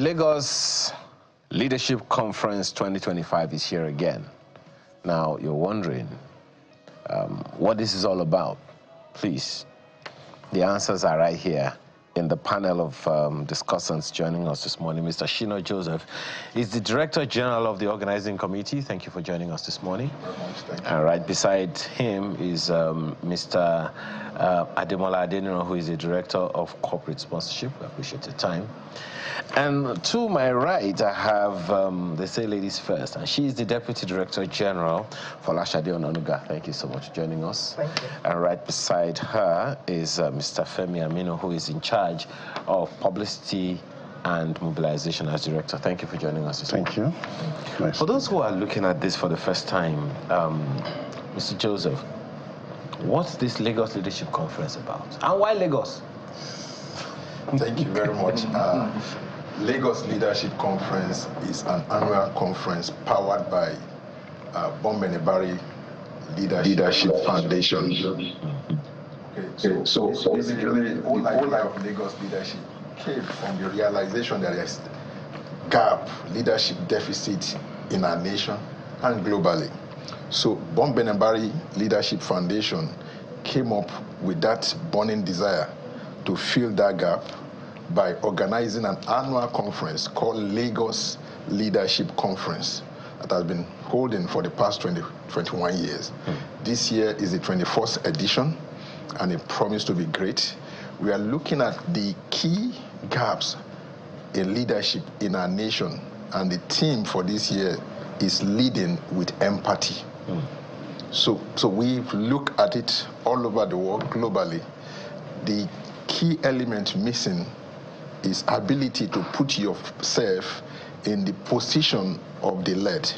Lagos Leadership Conference 2025 is here again. Now, you're wondering what this is all about. Please, the answers are right here in the panel of discussants joining us this morning. Mr. Shino Joseph is the Director General of the Organizing Committee. Thank you for joining us this morning. Thank you. And right beside him is Mr. Ademola Adeniro, who is the Director of Corporate Sponsorship. We appreciate your time. And to my right, I have, they say ladies first, and she is the Deputy Director General for Lashade Onanuga. Thank you so much for joining us. Thank you. And right beside her is Mr. Femi Amino, who is in charge of Publicity and Mobilization as Director. Thank you for joining us this morning. Thank you. Nice. For those who are looking at this for the first time, Mr. Joseph, what's this Lagos Leadership Conference about? And why Lagos? Thank you very much. Lagos Leadership Conference is an annual conference powered by Bombenebari Leadership Foundation. Okay, so basically, the whole life of Lagos leadership came from the realization that there's gap, leadership deficit in our nation and globally. So Bombenebari Leadership Foundation came up with that burning desire to fill that gap by organizing an annual conference called Lagos Leadership Conference that has been holding for the past 21 years. This year is the 21st edition, and it promised to be great. We are looking at the key gaps in leadership in our nation, and the theme for this year is leading with empathy. So we've looked at it all over the world, globally. The key element missing is ability to put yourself in the position of the led.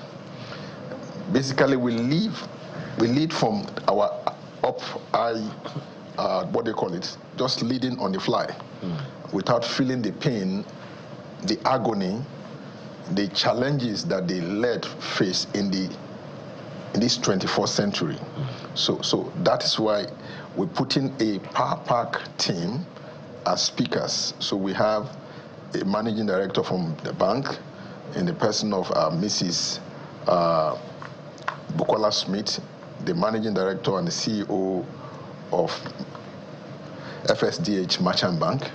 Basically, we lead from our up high, what they call it, just leading on the fly, without feeling the pain, the agony, the challenges that the led face in this 21st century. So that is why we put in a power pack team as speakers. So we have a managing director from the bank in the person of Mrs. Bukola Smith, the managing director and the CEO of FSDH Merchant Bank.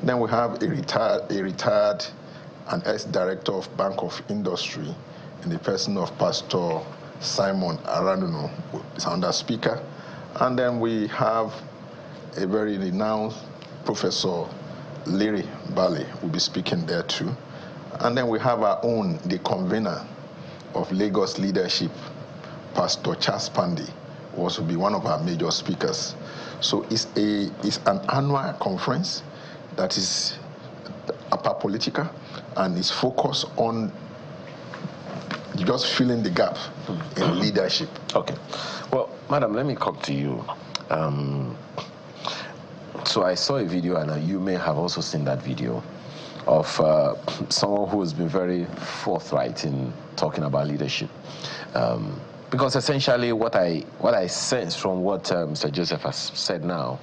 Then we have a retired and ex-director of Bank of Industry in the person of Pastor Simon Aranuno, who is under speaker. And then we have a very renowned Professor Larry Bali will be speaking there too. And then we have our own, the convener of Lagos Leadership, Pastor Charles Pandey, who also be one of our major speakers. So it's an annual conference that is apolitical and is focused on just filling the gap in leadership. Okay. Well, madam, let me come to you. So I saw a video, and you may have also seen that video, of someone who has been very forthright in talking about leadership. Because essentially what I sense from what Mr. Joseph has said now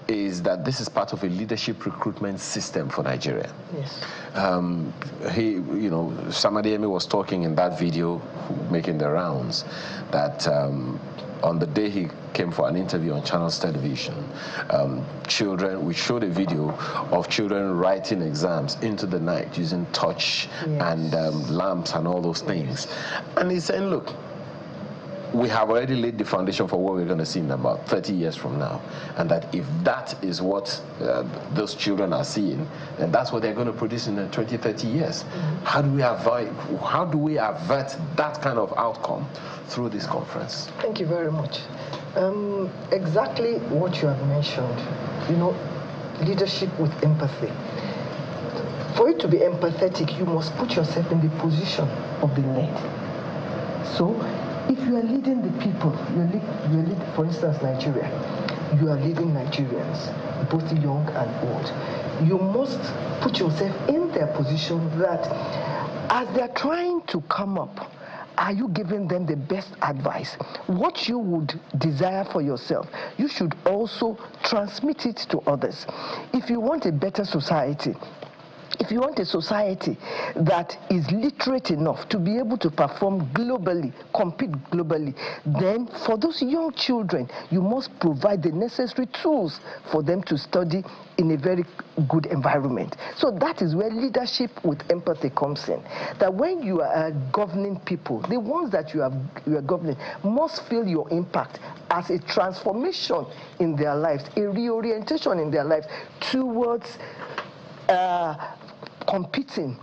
is that this is part of a leadership recruitment system for Nigeria. Yes. Samadiyemi was talking in that video, making the rounds, that on the day he came for an interview on Channels Television, we showed a video of children writing exams into the night using torch and lamps and all those things. And he's saying, look, we have already laid the foundation for what we're going to see in about 30 years from now. And that if that is what those children are seeing, then that's what they're going to produce in 20, 30 years. How do we avert that kind of outcome through this conference? Thank you very much. Exactly what you have mentioned, leadership with empathy. For it to be empathetic, you must put yourself in the position of the led. So, if you are leading the people, you are leading, for instance, Nigeria, you are leading Nigerians, both young and old. You must put yourself in their position that as they are trying to come up, are you giving them the best advice? What you would desire for yourself, you should also transmit it to others. If you want a better society, if you want a society that is literate enough to be able to perform globally, compete globally, then for those young children, you must provide the necessary tools for them to study in a very good environment. So that is where leadership with empathy comes in. That when you are governing people, the ones that you are governing must feel your impact as a transformation in their lives, a reorientation in their lives towards competing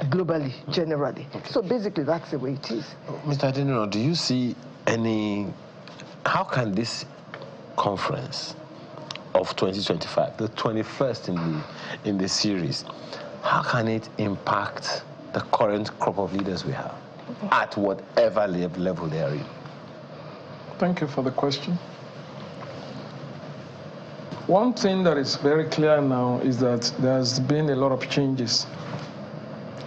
globally, generally. Okay. So basically, that's the way it is. Mr. Adeniro, do you see how can this conference of 2025, the 21st in the series, how can it impact the current crop of leaders we have at whatever level they are in? Thank you for the question. One thing that is very clear now is that there's been a lot of changes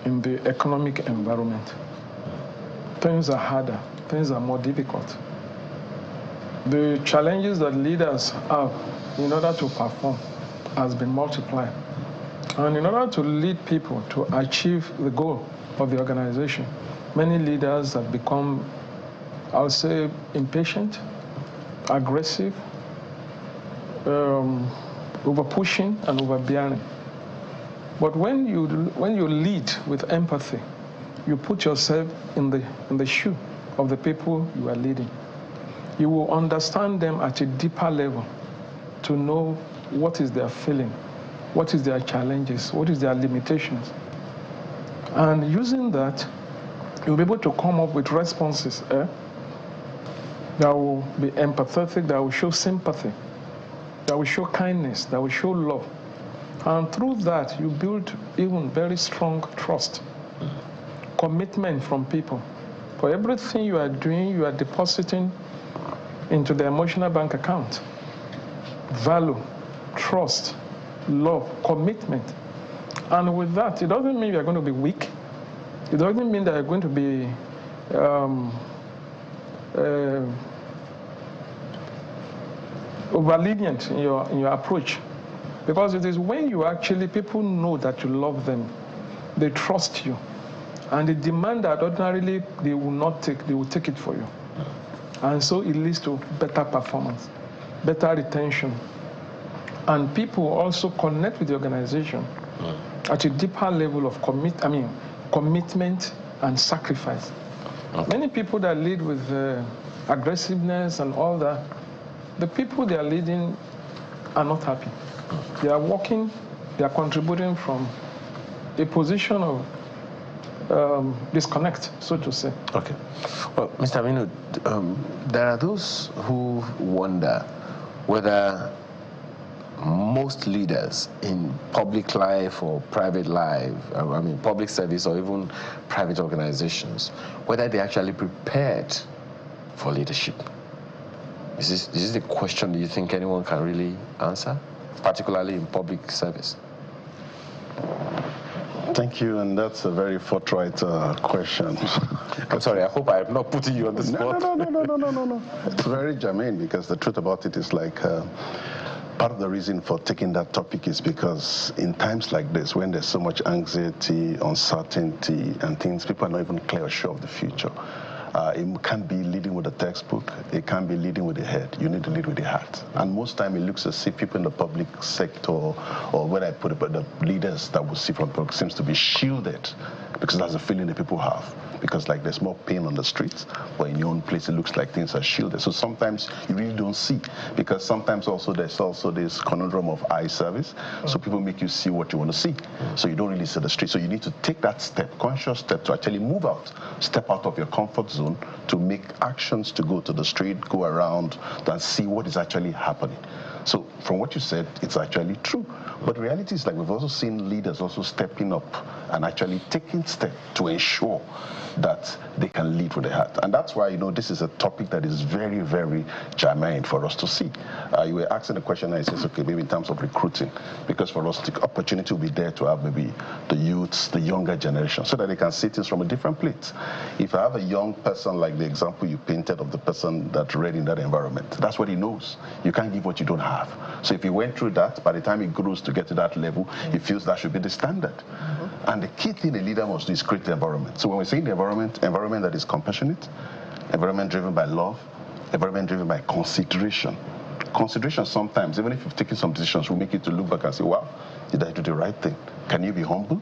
in the economic environment. Things are harder, things are more difficult. The challenges that leaders have in order to perform has been multiplied. And in order to lead people to achieve the goal of the organization, many leaders have become, I'll say, impatient, aggressive, over-pushing and overbearing. But when you lead with empathy, you put yourself in the shoe of the people you are leading. You will understand them at a deeper level to know what is their feeling, what is their challenges, what is their limitations. And using that, you'll be able to come up with responses that will be empathetic, that will show sympathy, that will show kindness, that will show love. And through that, you build even very strong trust, commitment from people. For everything you are doing, you are depositing into the emotional bank account. Value, trust, love, commitment. And with that, it doesn't mean you're going to be weak. It doesn't mean that you're going to be over-lenient in your approach. Because it is when you actually, people know that you love them, they trust you, and they demand that ordinarily they will not take, they will take it for you. And so it leads to better performance, better retention. And people also connect with the organization at a deeper level of commitment and sacrifice. Okay. Many people that lead with aggressiveness and all that, the people they are leading are not happy. They are working, they are contributing from a position of disconnect, so to say. Okay. Well, Mr. Aminu, there are those who wonder whether most leaders in public life or private life, public service or even private organizations, whether they're actually prepared for leadership. Is this the question you think anyone can really answer, particularly in public service? Thank you, and that's a very forthright question. I'm sorry, I hope I am not putting you on the spot. No. It's very germane, because the truth about it is like, part of the reason for taking that topic is because in times like this, when there's so much anxiety, uncertainty, and things, people are not even clear or sure of the future. It can't be leading with a textbook. It can't be leading with the head. You need to lead with the heart. And most time it looks as if people in the public sector, or where I put it, but the leaders that we see from the public seems to be shielded, because that's the feeling that people have. Because like there's more pain on the streets, but in your own place it looks like things are shielded. So sometimes you really don't see, because sometimes also there's also this conundrum of eye service. So people make you see what you want to see. So you don't really see the street. So you need to take that step, conscious step, to actually move out, step out of your comfort zone, to make actions to go to the street, go around, and see what is actually happening. So from what you said, it's actually true. But the reality is, like, we've also seen leaders also stepping up and actually taking steps to ensure that they can lead with their heart. And that's why, this is a topic that is very, very germane for us to see. You were asking the question, and it says, okay, maybe in terms of recruiting, because for us, the opportunity will be there to have maybe the youths, the younger generation, so that they can see things from a different plate. If I have a young person, like the example you painted of the person that read in that environment, that's what he knows. You can't give what you don't have. So if he went through that, by the time he grows to get to that level, he feels that should be the standard. And the key thing a leader must do is create the environment. So when we say the environment that is compassionate, environment driven by love, environment driven by consideration. Consideration sometimes, even if you've taken some decisions, will make you to look back and say, wow, did I do the right thing? Can you be humble?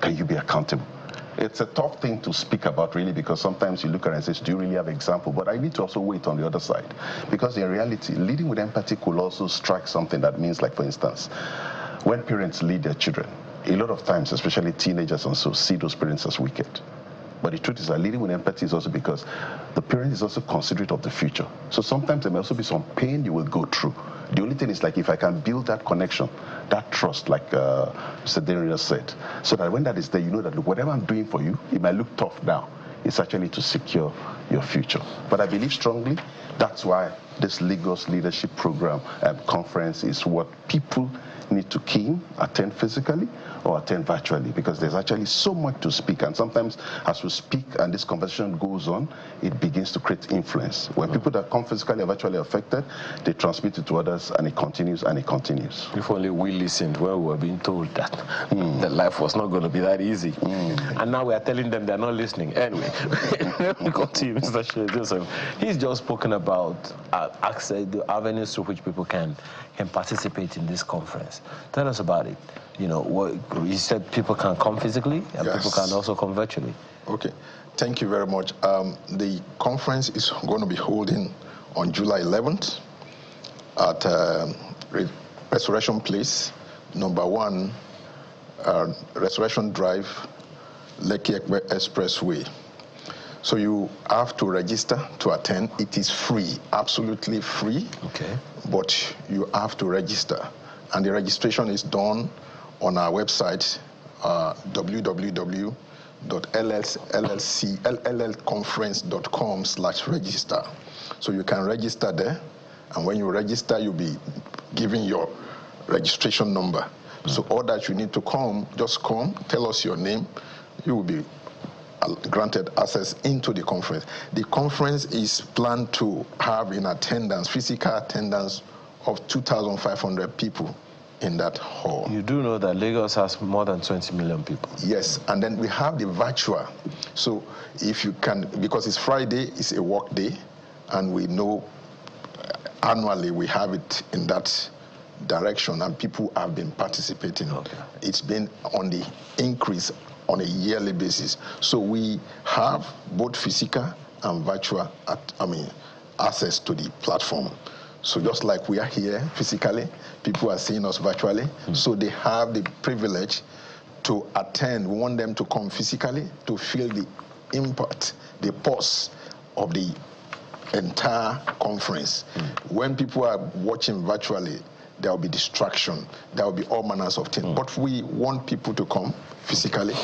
Can you be accountable? It's a tough thing to speak about, really, because sometimes you look at it and say, do you really have an example? But I need to also wait on the other side. Because in reality, leading with empathy could also strike something that means, like, for instance, when parents lead their children, a lot of times, especially teenagers and so, see those parents as wicked. But the truth is that leading with empathy is also because the parent is also considerate of the future. So sometimes there may also be some pain you will go through. The only thing is, like, if I can build that connection, that trust, like Mr. Daniel said, so that when that is there, you know that, look, whatever I'm doing for you, it might look tough now. It's actually to secure your future. But I believe strongly that's why this Lagos Leadership Program conference is what people need to attend physically or attend virtually, because there's actually so much to speak. And sometimes as we speak and this conversation goes on, it begins to create influence. When people that come physically are virtually affected, they transmit it to others, and it continues and it continues. If only we listened when we were being told that that life was not going to be that easy. And now we are telling them they're not listening. Anyway, we continue, Mr. Shea Joseph. He's just spoken about access, the avenues through which people can participate in this conference. Tell us about it. What you said, people can come physically and Yes. people can also come virtually. Okay, thank you very much. The conference is going to be holding on July 11th at Restoration Place, number 1, Restoration Drive, Lekki Ekpe Expressway. So you have to register to attend. It is free, absolutely free. Okay. But you have to register. And the registration is done on our website, www.llconference.com/register. So you can register there. And when you register, you'll be given your registration number. So all that you need to come, just come, tell us your name. You will be granted access into the conference. The conference is planned to have in attendance, physical attendance of 2,500 people in that hall. You do know that Lagos has more than 20 million people. Yes, and then we have the virtual. So if you can, because it's Friday, it's a work day, and we know annually we have it in that direction, and people have been participating. Okay. It's been on the increase on a yearly basis. So we have both physical and virtual access to the platform. So just like we are here physically, people are seeing us virtually. So they have the privilege to attend. We want them to come physically to feel the impact, the pulse of the entire conference. When people are watching virtually, there will be distraction. There will be all manners of things. But we want people to come physically.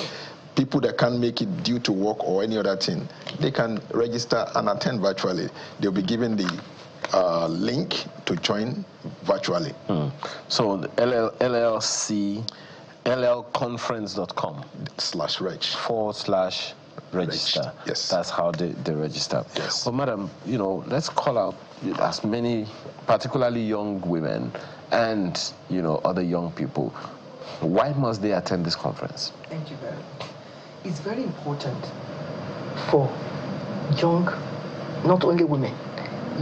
People that can't make it due to work or any other thing, they can register and attend virtually. They'll be given the link to join virtually. So the llconference.com/reg/register. Yes. That's how they register. Yes. But madam, let's call out as many, particularly young women and other young people. Why must they attend this conference? Thank you very much. It's very important for young, not only women,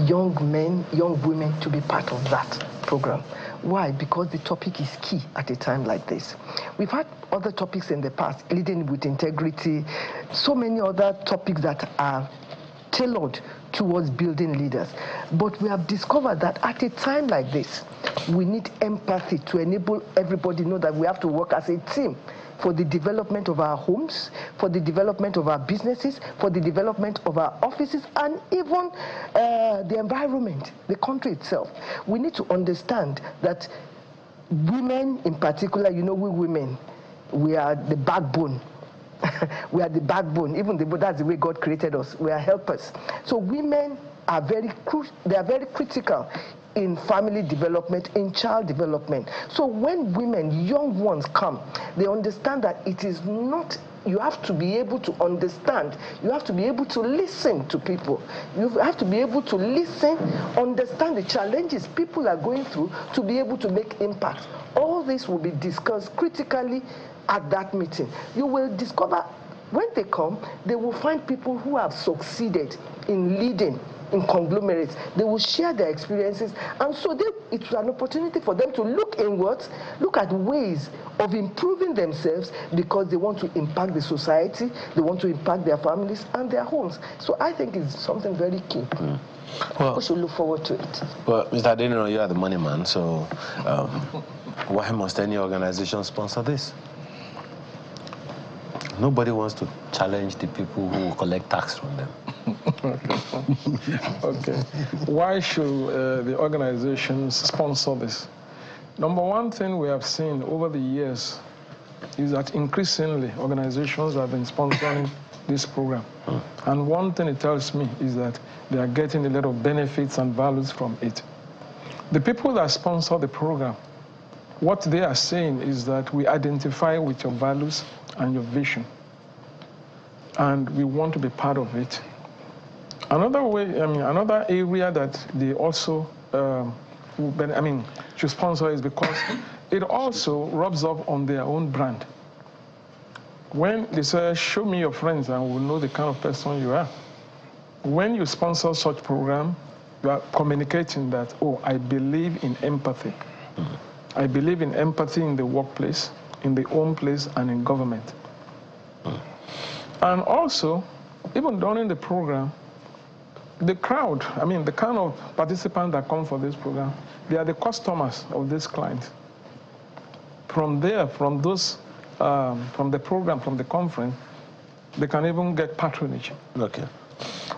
young men, young women to be part of that program. Why? Because the topic is key at a time like this. We've had other topics in the past, leading with integrity, so many other topics that are tailored towards building leaders. But we have discovered that at a time like this, we need empathy to enable everybody to know that we have to work as a team for the development of our homes, for the development of our businesses, for the development of our offices, and even the environment, the country itself. We need to understand that women in particular, we women, we are the backbone We are the backbone. Even that's the way God created us. We are helpers. So women are very critical in family development, in child development. So when women, young ones come, they understand that it is not, you have to be able to understand, you have to be able to listen to people. You have to be able to listen, understand the challenges people are going through to be able to make impact. All this will be discussed critically at that meeting. You will discover when they come, they will find people who have succeeded in leading in conglomerates. They will share their experiences, and so it's an opportunity for them to look inwards, look at ways of improving themselves, because they want to impact the society, they want to impact their families and their homes. So I think it's something very key. Well, we should look forward to it. Well, Mr. Adeniro, you are the money man, so why must any organization sponsor this? Nobody wants to challenge the people who collect tax from them. Okay. Why should the organizations sponsor this? Number one thing we have seen over the years is that increasingly organizations have been sponsoring this program. And one thing it tells me is that they are getting a lot of benefits and values from it. The people that sponsor the program, what they are saying is that we identify with your values and your vision, and we want to be part of it. Another area that they also should sponsor is because it also rubs off on their own brand. When they say, show me your friends and we'll know the kind of person you are. When you sponsor such program, you are communicating that, oh, I believe in empathy. I believe in empathy in the workplace, in the home place, and in government. And also, even during the program, the crowd, the kind of participants that come for this program, they are the customers of this client. From there, from the program, from the conference, they can even get patronage. Okay.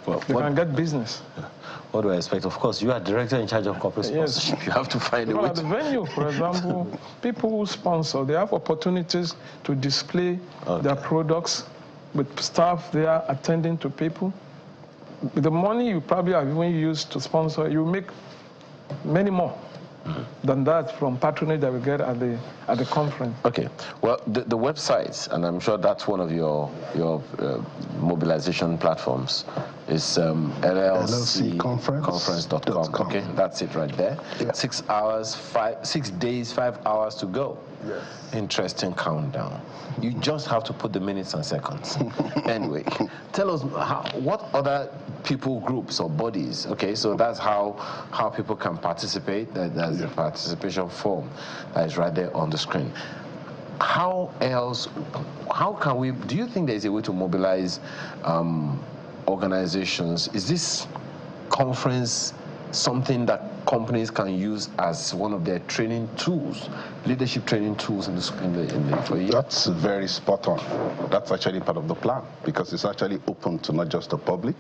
Well, they can get business. Yeah. What do I expect? Of course, you are director in charge of corporate sponsorship. Yes. You have to find a way. At the venue, for example, people who sponsor, they have opportunities to display their products with staff there attending to people. With the money you probably have even used to sponsor, you make many more than that from patronage that we get at the conference. Okay. Well, the website, and I'm sure that's one of your mobilization platforms, is llcconference.com. Okay, that's it right there. Yeah. 6 days, 5 hours to go. Yes. Interesting countdown. You just have to put the minutes and seconds. Anyway, tell us what other people groups or bodies. Okay, so that's how people can participate. That's the participation form that is right there on the screen. How can we, do you think there's a way to mobilize organizations? Is this conference something that companies can use as one of their training tools, leadership training tools for you? That's very spot on. That's actually part of the plan, because it's actually open to not just the public,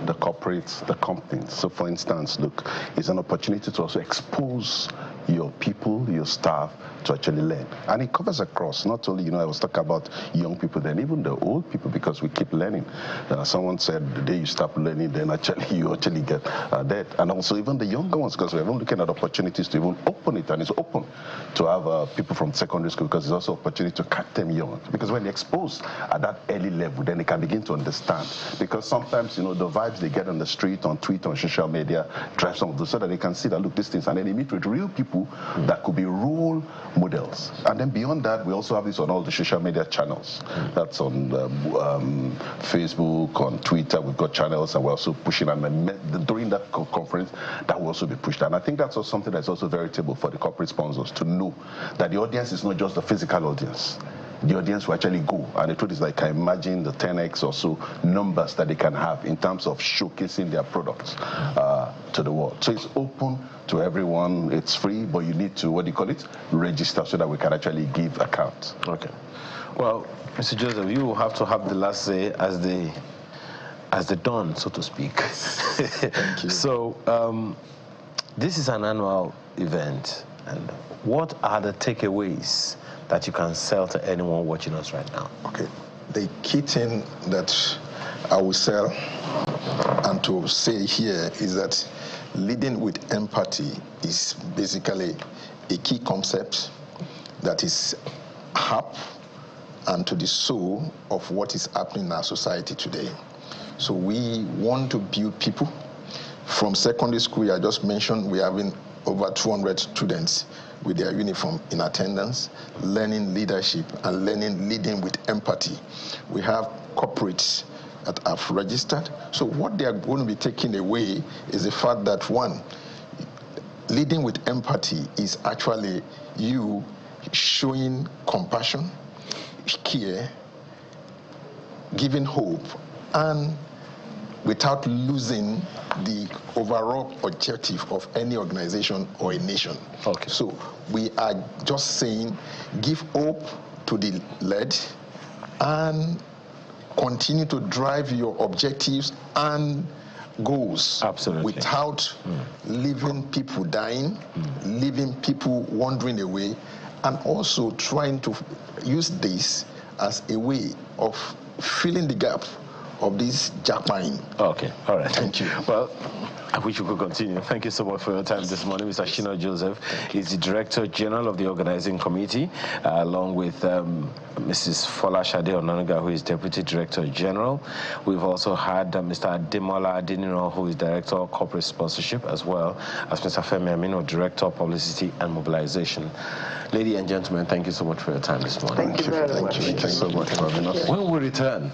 the corporates, the companies. So for instance, look, it's an opportunity to also expose your people, your staff, to actually learn. And it covers across, not only, I was talking about young people, then even the old people, because we keep learning. Someone said the day you stop learning, then you actually get dead. And also even the younger ones, because we're even looking at opportunities to even open it, and it's open to have people from secondary school, because there's also opportunity to catch them young. Because when they're exposed at that early level, then they can begin to understand. Because sometimes, the vibes they get on the street, on Twitter, on social media, drive some of those, so that they can see that, look, these things, and then they meet with real people that could be role models. And then beyond that, we also have this on all the social media channels. That's on Facebook, on Twitter, we've got channels, and we're also pushing, and during that conference, that will also be pushed. And I think that's also something that's also very table for the corporate sponsors to know that the audience is not just the physical audience. The audience will actually go. And the truth is, like, I imagine the 10x or so numbers that they can have in terms of showcasing their products to the world. So it's open to everyone. It's free, but you need to, register so that we can actually give account. Okay. Well, Mr. Joseph, you will have to have the last say as the Don, so to speak. Thank you. So this is an annual event, and what are the takeaways that you can sell to anyone watching us right now? Okay. the key thing that I will sell and to say here is that leading with empathy is basically a key concept that is up and to the soul of what is happening in our society today. So we want to build people. From secondary school, I just mentioned, we're having over 200 students with their uniform in attendance, learning leadership and leading with empathy. We have corporates that have registered. So what they are going to be taking away is the fact that, one, leading with empathy is actually you showing compassion, care, giving hope, and without losing the overall objective of any organization or a nation. Okay. So we are just saying, give hope to the led and continue to drive your objectives and goals. Absolutely. Without leaving people dying, leaving people wandering away, and also trying to use this as a way of filling the gap of this jackpine. Okay, all right. Thank you. Well, I wish you could continue. Thank you so much for your time this morning. Mr. Shina Joseph is the Director General of the Organizing Committee, along with Mrs. Fola Shade Onanuga, who is Deputy Director General. We've also had Mr. Ademola Adeniro, who is Director of Corporate Sponsorship, as well as Mr. Femi Amino, Director of Publicity and Mobilization. Ladies and gentlemen, thank you so much for your time this morning. Thank you very much. Thank you so much for having us. When we return,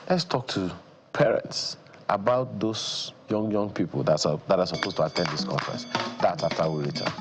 let's talk to parents about those young people that are supposed to attend this conference. That's after we return.